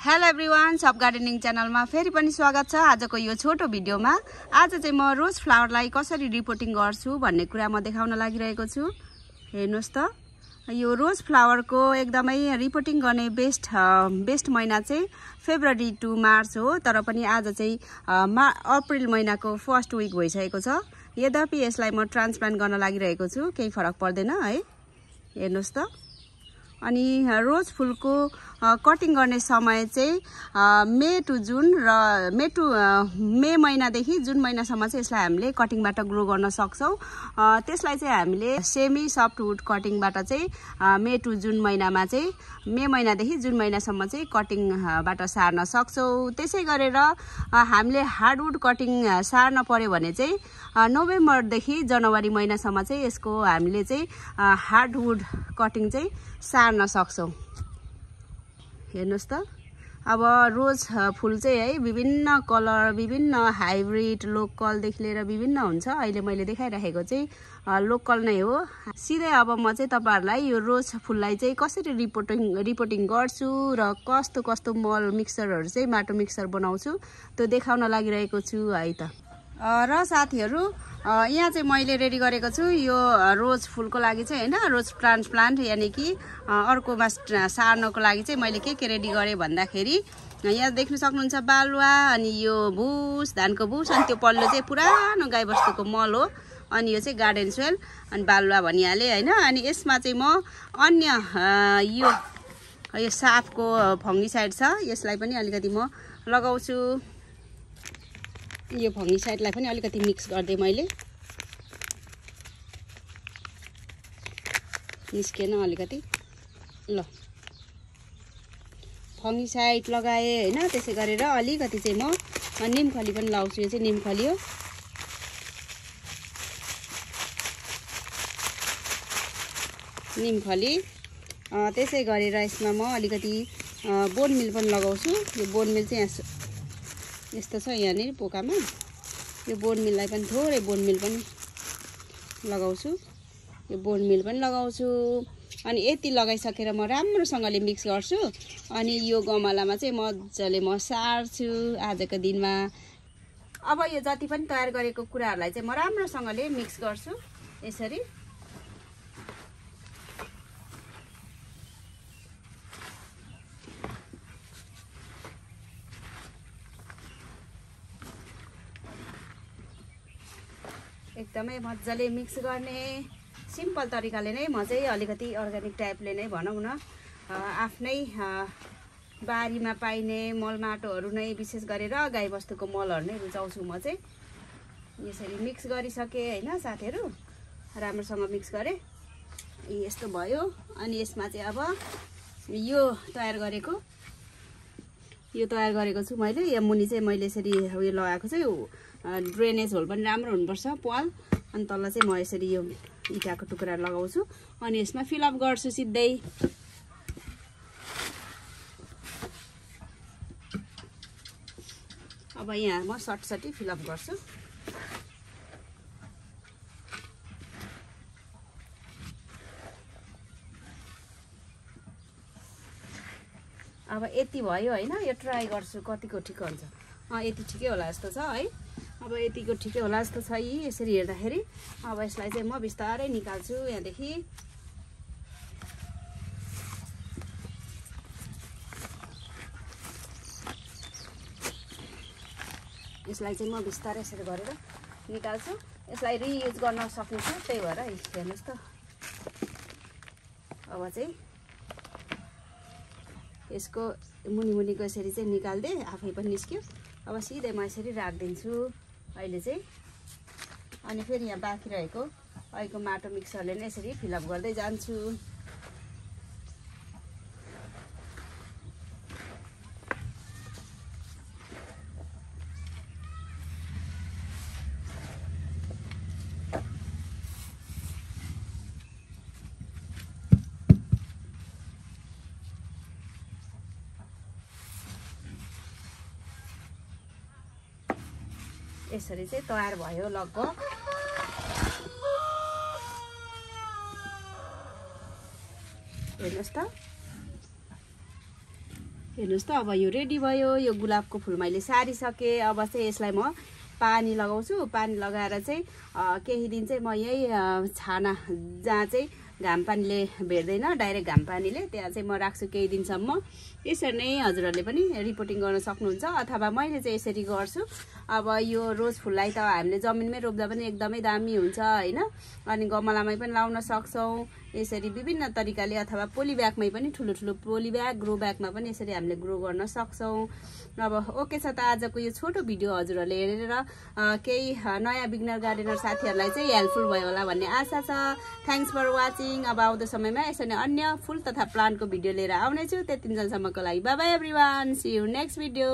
Hello everyone, सब gardening च्यानलमा फेरि पनि स्वागत छ। आजको यो छोटो भिडियोमा आज चाहिँ म रोज फ्लावरलाई कसरी रिपोर्टिङ गर्छु भन्ने कुरा म देखाउन लागिरहेको छु। हेर्नुस् त, यो रोज फ्लावरको एकदमै रिपोर्टिङ गर्ने बेस्ट महिना चाहिँ फेब्रुअरी टु मार्च हो। तर पनि आज चाहिँ अप्रिल महिनाको फर्स्ट विक भइसकेको छ। यद्यपि यसलाई म ट्रान्सप्लान्ट गर्न लागिरहेको छु, केही फरक पर्दैन है। हेर्नुस् त, अनि रोज फुलको कटिङ गर्ने समय चाहिँ मे टु जुन र मे महिनादेखि जुन महिनासम्म चाहिँ यसलाई हामीले कटिङबाट ग्रो गर्न सक्छौँ। त्यसलाई चाहिँ हामीले सेमी सफ्टवुड कटिङबाट चाहिँ मे टु जुन महिनामा चाहिँ मे महिनादेखि जुन महिनासम्म चाहिँ कटिङबाट सार्न सक्छौँ। त्यसै गरेर हामीले हार्डवुड कटिङ सार्न पर्यो भने चाहिँ नोभेम्बरदेखि जनवरी महिनासम्म चाहिँ यसको हामीले चाहिँ हार्डवुड कटिङ चाहिँ सार्न सक्छौँ। हेर्नुस् त, अब रोज फुल चाहिँ है विभिन्न कलर, विभिन्न हाइब्रिड, लोकलदेखि लिएर विभिन्न हुन्छ। अहिले मैले देखाइराखेको चाहिँ लोकल नै हो। सिधै अब म चाहिँ तपाईँहरूलाई यो रोज फुललाई चाहिँ कसरी रिपोर्टिङ गर्छु र कस्तो मल मिक्सरहरू चाहिँ माटो मिक्सर बनाउँछु त्यो देखाउन लागिरहेको छु है त। र साथीहरू, यहाँ चाहिँ मैले रेडी गरेको छु यो रोज फुलको लागि चाहिँ होइन, रोज ट्रान्सप्लान्ट यानि कि अर्कोमा सार्नको लागि चाहिँ मैले के रेडी गरेँ भन्दाखेरि यहाँ देख्न सक्नुहुन्छ बालुवा, अनि यो भुस, धानको भुस, अनि त्यो पल्लो चाहिँ पुरानो गाईबस्तुको मल हो। अनि यो चाहिँ गार्डन सोइल अनि बालुवा भनिहालेँ होइन। अनि यसमा चाहिँ म अन्य यो साफको फङ्गिसाइड छ, यसलाई पनि अलिकति म लगाउँछु। यो फङ्गिसाइडलाई पनि अलिकति मिक्स गर्दै मैले निस्केन अलिकति ल फङ्गिसाइड लगाएँ होइन। त्यसै गरेर अलिकति चाहिँ म निमखली पनि लाउँछु। यो चाहिँ निमखली हो। निमखली त्यसै गरेर यसमा म अलिकति बोन मिल पनि लगाउँछु। यो बोन मिल चाहिँ यस्तो छ यहाँनिर पोकामा। यो बोन मिललाई पनि थोरै बोन मिल पनि लगाउँछु। यो बोन मिल पनि लगाउँछु। अनि यति लगाइसकेर म राम्रोसँगले मिक्स गर्छु। अनि यो गमलामा चाहिँ मजाले म सार्छु आजको दिनमा। अब यो जति पनि तयार गरेको कुराहरूलाई चाहिँ म राम्रोसँगले मिक्स गर्छु यसरी। एकदमै मजाले मिक्स गर्ने सिम्पल तरिकाले नै म चाहिँ अलिकति अर्ग्यानिक टाइपले नै भनौँ न, आफ्नै बारीमा पाइने मलमाटोहरू नै विशेष गरेर गाईबस्तुको मलहरू नै रुचाउँछु म चाहिँ। यसरी मिक्स गरिसकेँ होइन साथीहरू, राम्रोसँग मिक्स गरेँ। यस्तो भयो। अनि यसमा चाहिँ अब यो तयार गरेको छु मैले। यो मुनि चाहिँ मैले यसरी उयो लगाएको छु। यो ड्रेनेज होल पनि राम्रो हुनुपर्छ पाल। अनि तल चाहिँ म यसरी यो इँटाको टुक्रा लगाउँछु। अनि यसमा फिलअप गर्छु सिधै। अब यहाँ म सटसटी फिलअप गर्छु। अब यति भयो होइन। यो ट्राई गर्छु कतिको ठिक हुन्छ। यति ठिकै होला जस्तो छ है। अब यतिको ठिकै होला जस्तो छ यी यसरी हेर्दाखेरि। अब यसलाई चाहिँ म बिस्तारै निकाल्छु यहाँदेखि। यसलाई चाहिँ म बिस्तारै यसरी गरेर निकाल्छु। यसलाई रियुज गर्न सकिन्छ, त्यही भएर हेर्नुहोस् त। अब चाहिँ यसको मुनिको यसरी चाहिँ निकाल्दै आफै पनि निस्क्यो। अब सिधै म यसरी राखिदिन्छु अहिले चाहिँ। अनि फेरि यहाँ बाँकी रहेको अहिलेको माटो मिक्सरले नै यसरी फिलअप गर्दै जान्छु। यसरी चाहिँ तयार भयो लगभग। हेर्नुहोस् त, हेर्नुहोस् त अब यो रेडी भयो। यो गुलाबको फुल मैले सारिसकेँ। अब चाहिँ यसलाई म पानी लगाउँछु। पानी लगाएर चाहिँ केही दिन चाहिँ म यही छाना जहाँ चाहिँ घाम पानीले भेट्दैन, डाइरेक्ट घाम पानीले, त्यहाँ चाहिँ म राख्छु केही दिनसम्म। यसरी नै हजुरहरूले पनि रिपोर्टिङ गर्न सक्नुहुन्छ, अथवा मैले चाहिँ यसरी गर्छु। अब यो रोज फुललाई त हामीले जमिनमै रोप्दा पनि एकदमै दामी हुन्छ हैन, अनि गमलामै पनि लाउन सक्छौँ यसरी विभिन्न तरिकाले, अथवा पोली ब्यागमै पनि, ठुलो ठुलो पोली ब्याग, ग्रो ब्यागमा पनि यसरी हामीले ग्रो गर्न सक्छौँ। अब ओके छ त आजको यो छोटो भिडियो हजुरहरूले हेरेर केही नयाँ बिगनर गार्डनर साथीहरूलाई चाहिँ हेल्पफुल भयो होला भन्ने आशा छ। Thanks for watching. अब आउँदो समयमा यसरी नै अन्य फुल तथा प्लान्टको भिडियो लिएर आउनेछु। त्यतिन्जेलसम्मको लागि bye bye everyone, see you next video.